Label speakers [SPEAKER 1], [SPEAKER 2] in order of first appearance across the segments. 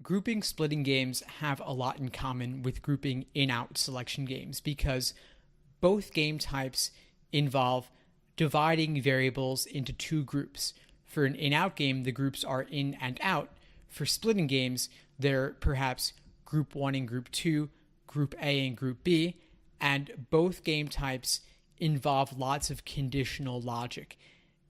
[SPEAKER 1] grouping splitting games have a lot in common with grouping in-out selection games because both game types involve dividing variables into two groups. For an in-out game, the groups are in and out. For splitting games, they're perhaps group 1 and group 2, group A and group B, and both game types involve lots of conditional logic.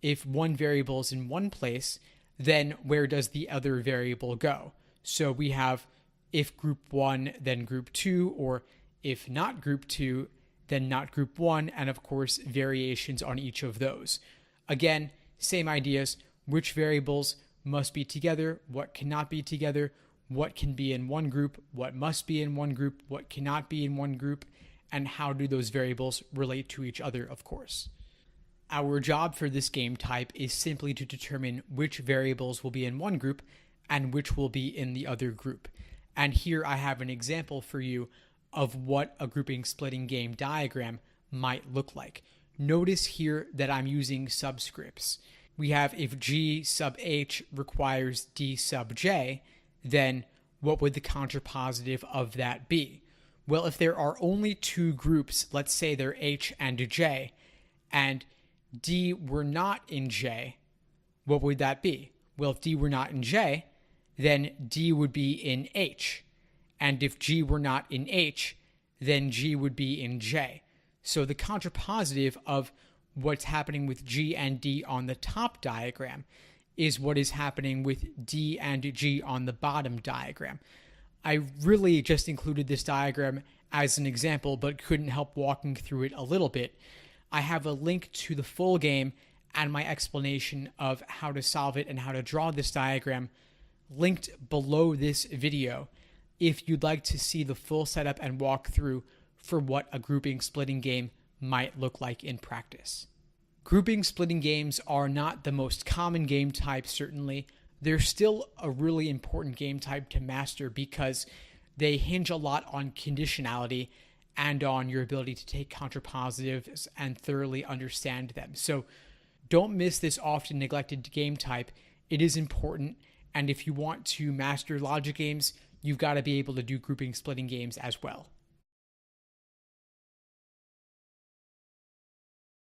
[SPEAKER 1] If one variable is in one place, then where does the other variable go? So we have if group 1, then group 2, or if not group 2, then not group 1, and of course variations on each of those. Again, same ideas, which variables must be together, what cannot be together, what can be in one group, what must be in one group, what cannot be in one group, and how do those variables relate to each other, of course. Our job for this game type is simply to determine which variables will be in one group and which will be in the other group. And here I have an example for you of what a grouping splitting game diagram might look like. Notice here that I'm using subscripts. We have if G sub H requires D sub J, then what would the contrapositive of that be? Well, if there are only two groups, let's say they're H and J, and D were not in J, what would that be? Well, if D were not in J, then D would be in H. And if G were not in H, then G would be in J. So the contrapositive of what's happening with G and D on the top diagram is what is happening with D and G on the bottom diagram. I really just included this diagram as an example, but couldn't help walking through it a little bit. I have a link to the full game and my explanation of how to solve it and how to draw this diagram linked below this video if you'd like to see the full setup and walkthrough for what a grouping splitting game might look like in practice. Grouping splitting games are not the most common game type, certainly. They're still a really important game type to master because they hinge a lot on conditionality and on your ability to take contrapositives and thoroughly understand them. So don't miss this often neglected game type. It is important, and if you want to master logic games, you've got to be able to do grouping splitting games as well.